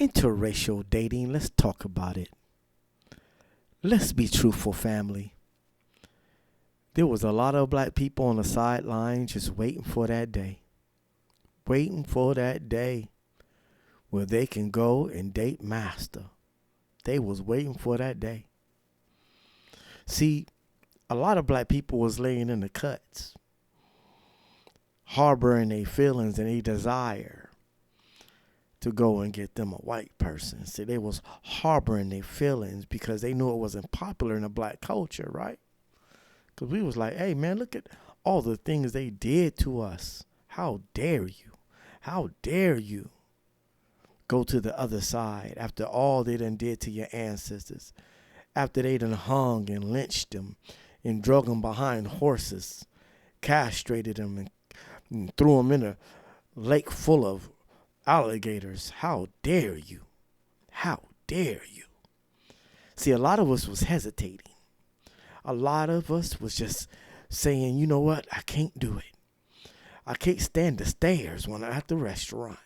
Interracial dating, let's talk about it. Let's be truthful, family. There was a lot of black people on the sideline just waiting for that day. Waiting for that day where they can go and date master. They was waiting for that day. See, a lot of black people was laying in the cuts, harboring their feelings and their desire to go and get them a white person. See, they was harboring their feelings because they knew it wasn't popular in the black culture, right? Because we was like, hey, man, look at all the things they did to us. How dare you? How dare you go to the other side after all they done did to your ancestors, after they done hung and lynched them and drug them behind horses, castrated them and threw them in a lake full of alligators. How dare you? How dare you? See, a lot of us was hesitating. A lot of us was just saying, you know what? I can't do it. I can't stand the stares when I'm at the restaurant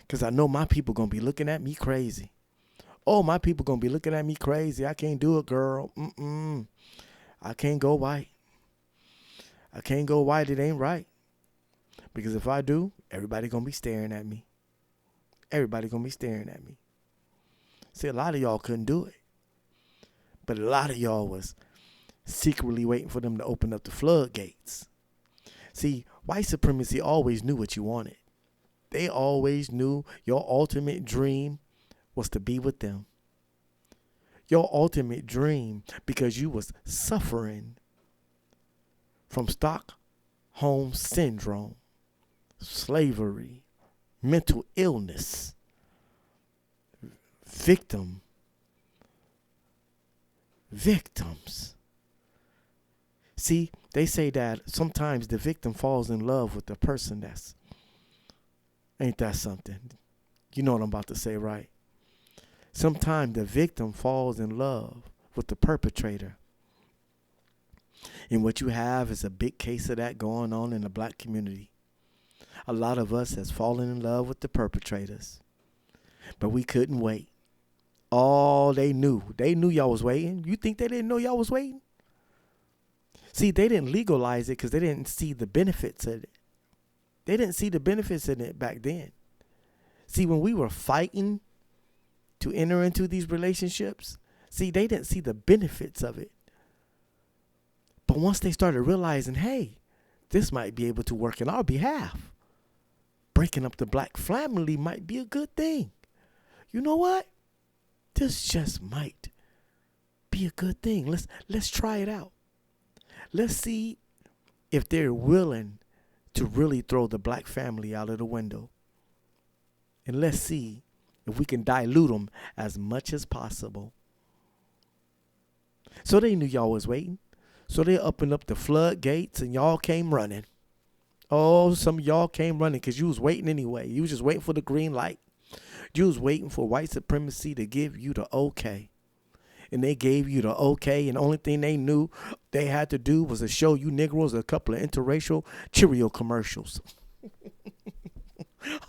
because I know my people going to be looking at me crazy. Oh, my people going to be looking at me crazy. I can't do it, girl. I can't go white. I can't go white. It ain't right. Because if I do, everybody going to be staring at me. Everybody going to be staring at me. See, a lot of y'all couldn't do it. But a lot of y'all was secretly waiting for them to open up the floodgates. See, white supremacy always knew what you wanted. They always knew your ultimate dream was to be with them. Your ultimate dream, because you was suffering from Stockholm syndrome, slavery, mental illness, victims. See, they say that sometimes the victim falls in love with the person that's, ain't that something? You know what I'm about to say, right? Sometimes the victim falls in love with the perpetrator. And what you have is a big case of that going on in the black community. A lot of us has fallen in love with the perpetrators. But we couldn't wait. All they knew y'all was waiting. You think they didn't know y'all was waiting? See, they didn't legalize it because they didn't see the benefits of it. They didn't see the benefits in it back then. See, when we were fighting to enter into these relationships, see, they didn't see the benefits of it. But once they started realizing, hey, this might be able to work in our behalf, breaking up the black family might be a good thing. You know what? This just might be a good thing. Let's try it out. Let's see if they're willing to really throw the black family out of the window. And let's see if we can dilute them as much as possible. So they knew y'all was waiting. So they opened up the floodgates and y'all came running. Oh, some of y'all came running because you was waiting anyway. You was just waiting for the green light. You was waiting for white supremacy to give you the okay. And they gave you the okay, and the only thing they knew they had to do was to show you Negroes a couple of interracial Cheerio commercials.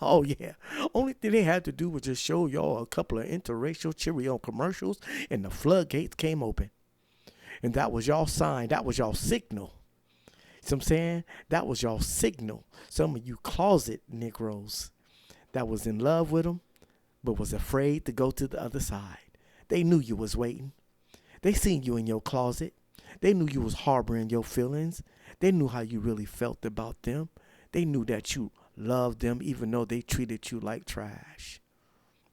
Oh, yeah. Only thing they had to do was just show y'all a couple of interracial Cheerio commercials, and the floodgates came open. And that was y'all sign. That was y'all signal. See what I'm saying? That was y'all signal. Some of you closet Negroes that was in love with them, but was afraid to go to the other side. They knew you was waiting. They seen you in your closet. They knew you was harboring your feelings. They knew how you really felt about them. They knew that you loved them even though they treated you like trash.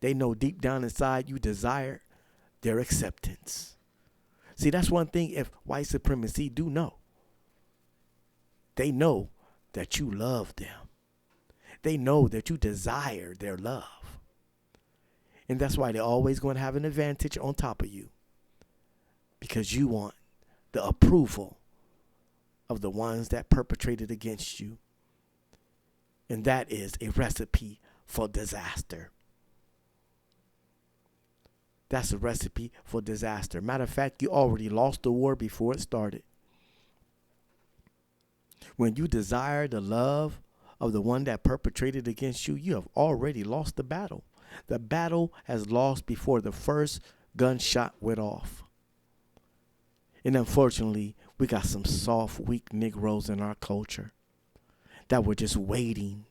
They know deep down inside you desired their acceptance. See, that's one thing if white supremacy do know. They know that you love them. They know that you desire their love. And that's why they're always going to have an advantage on top of you. Because you want the approval of the ones that perpetrated against you. And that is a recipe for disaster. That's a recipe for disaster. Matter of fact, you already lost the war before it started. When you desire the love of the one that perpetrated against you, you have already lost the battle. The battle has lost before the first gunshot went off. And unfortunately, we got some soft, weak Negroes in our culture that were just waiting.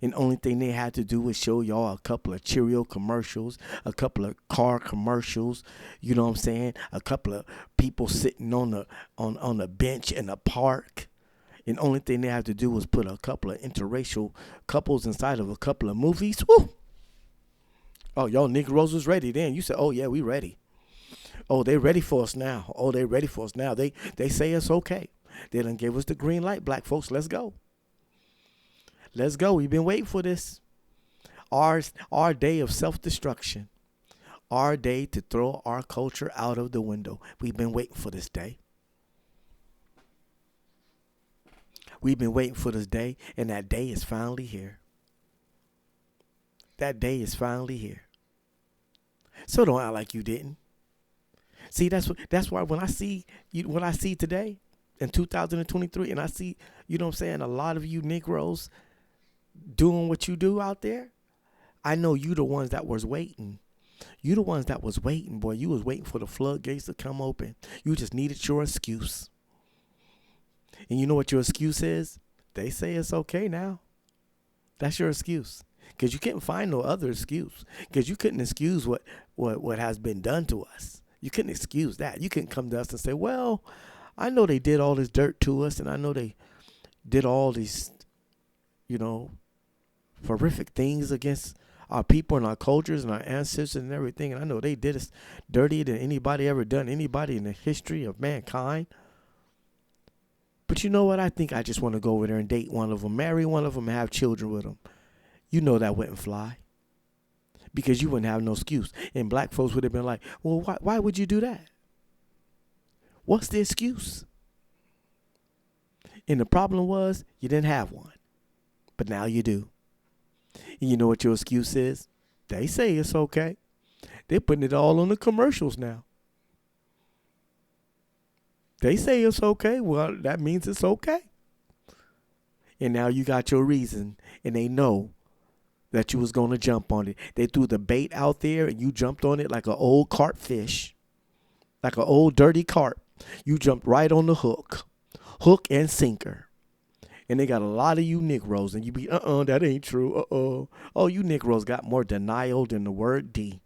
And the only thing they had to do was show y'all a couple of Cheerio commercials, a couple of car commercials, you know what I'm saying? A couple of people sitting on the bench in a park. And the only thing they had to do was put a couple of interracial couples inside of a couple of movies. Woo! Oh, y'all Negroes was ready then. You said, oh, yeah, we ready. Oh, they ready for us now. Oh, they ready for us now. They say it's okay. They done gave us the green light, black folks. Let's go. Let's go. We've been waiting for this. Our day of self-destruction. Our day to throw our culture out of the window. We've been waiting for this day. We've been waiting for this day, and that day is finally here. That day is finally here. So don't act like you didn't. See, that's why when I see today in 2023, and I see, you know what I'm saying, a lot of you Negroes doing what you do out there, I know you the ones that was waiting. You the ones that was waiting, boy. You was waiting for the floodgates to come open. You just needed your excuse. And you know what your excuse is? They say it's okay now. That's your excuse. Because you couldn't find no other excuse. Because you couldn't excuse what has been done to us. You couldn't excuse that. You couldn't come to us and say, well, I know they did all this dirt to us, and I know they did all these, horrific things against our people and our cultures and our ancestors and everything. And I know they did us dirtier than anybody ever done, anybody in the history of mankind. But you know what? I think I just want to go over there and date one of them, marry one of them, and have children with them. You know that wouldn't fly. Because you wouldn't have no excuse. And black folks would have been like, well, why would you do that? What's the excuse? And the problem was you didn't have one. But now you do. And you know what your excuse is? They say it's okay. They're putting it all on the commercials now. They say it's okay. Well, that means it's okay. And now you got your reason. And they know that you was going to jump on it. They threw the bait out there and you jumped on it like an old carp fish. Like an old dirty carp. You jumped right on the hook. Hook and sinker. And they got a lot of you Negroes. And you be, that ain't true. Oh, you Negroes got more denial than the word D.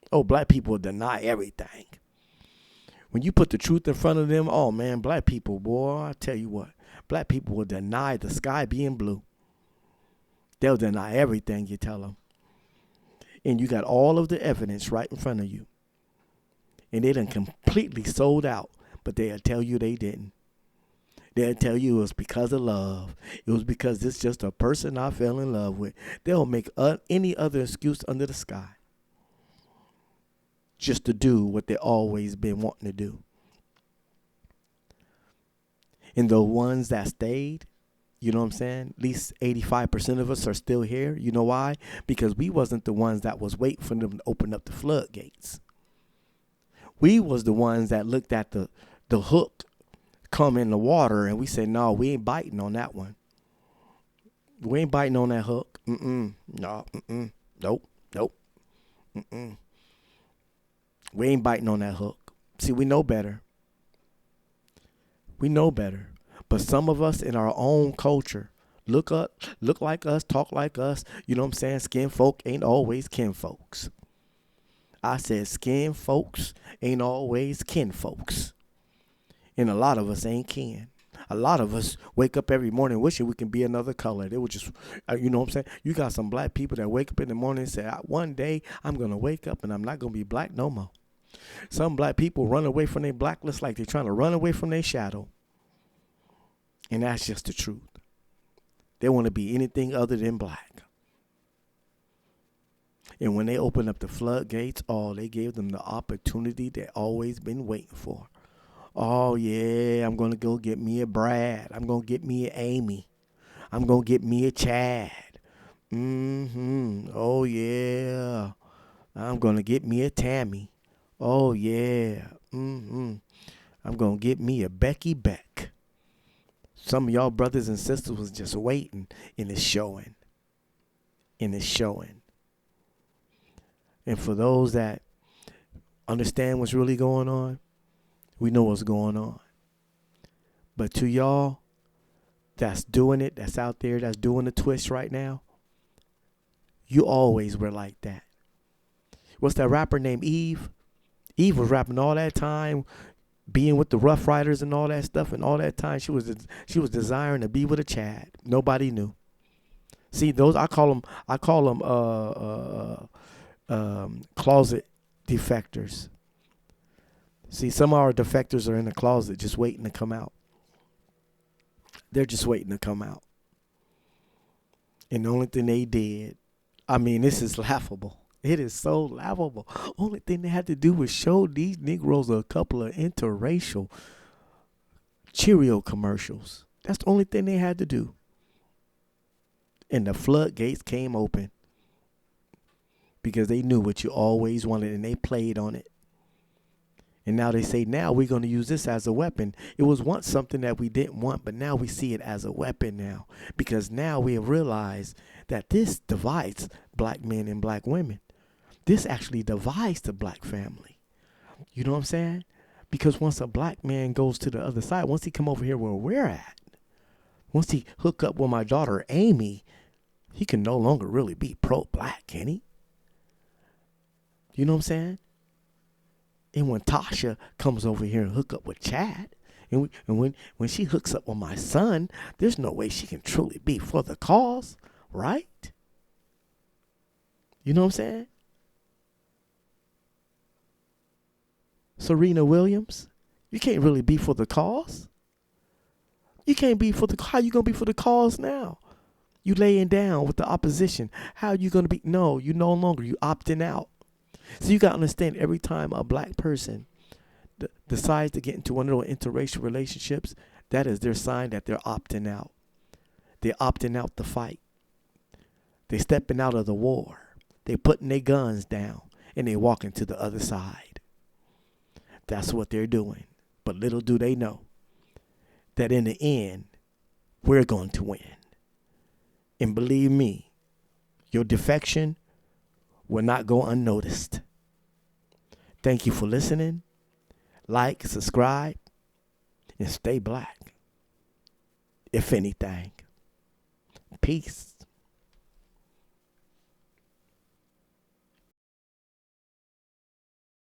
Oh, black people deny everything. When you put the truth in front of them, oh, man, black people, boy, I tell you what. Black people will deny the sky being blue. They'll deny everything you tell them. And you got all of the evidence right in front of you. And they done completely sold out. But they'll tell you they didn't. They'll tell you it was because of love. It was because it's just a person I fell in love with. They'll make any other excuse under the sky. Just to do what they always been wanting to do. And the ones that stayed, you know what I'm saying? At least 85% of us are still here. You know why? Because we wasn't the ones that was waiting for them to open up the floodgates. We was the ones that looked at the hook come in the water and we said, no, we ain't biting on that one. We ain't biting on that hook. No, nope. We ain't biting on that hook. See, we know better. We know better. But some of us in our own culture look like us, talk like us. You know what I'm saying? Skin folk ain't always kin folks. I said skin folks ain't always kin folks. And a lot of us ain't kin. A lot of us wake up every morning wishing we can be another color. They would just, you know what I'm saying? You got some black people that wake up in the morning and say, one day I'm going to wake up and I'm not going to be black no more. Some black people run away from their blackness like they're trying to run away from their shadow. And that's just the truth. They want to be anything other than black. And when they open up the floodgates, they gave them the opportunity they always been waiting for. Oh, yeah, I'm going to go get me a Brad. I'm going to get me an Amy. I'm going to get me a Chad. Oh, yeah. I'm going to get me a Tammy. Oh, yeah. I'm going to get me a Becky Beck. Some of y'all brothers and sisters was just waiting, and it's showing. And it's showing. And for those that understand what's really going on, we know what's going on. But to y'all that's doing it, that's out there, that's doing the twist right now, you always were like that. What's that rapper named Eve? Eve was rapping all that time, being with the Rough Riders and all that stuff, and all that time she was desiring to be with a Chad. Nobody knew. See, those I call them closet defectors. See, some of our defectors are in the closet just waiting to come out. They're just waiting to come out. And the only thing they did, I mean, this is laughable. It is so laughable. Only thing they had to do was show these Negroes a couple of interracial Cheerio commercials. That's the only thing they had to do. And the floodgates came open because they knew what you always wanted and they played on it. And now they say, now we're going to use this as a weapon. It was once something that we didn't want, but now we see it as a weapon now. Because now we have realized that this divides black men and black women. This actually divides the black family. You know what I'm saying? Because once a black man goes to the other side, once he come over here where we're at, once he hook up with my daughter Amy, he can no longer really be pro-black, can he? You know what I'm saying? And when Tasha comes over here and hook up with Chad, and when she hooks up with my son, there's no way she can truly be for the cause, right? You know what I'm saying? Serena Williams, you can't really be for the cause. You can't be for the, how you going to be for the cause now? You laying down with the opposition. How are you going to be? No, you no longer, you opting out. So you got to understand, every time a black person decides to get into one of those interracial relationships, that is their sign that they're opting out. They're opting out the fight. They're stepping out of the war. They're putting their guns down and they're walking to the other side. That's what they're doing. But little do they know that in the end, we're going to win. And believe me, your defection will not go unnoticed. Thank you for listening. Like, subscribe, and stay black. If anything. Peace.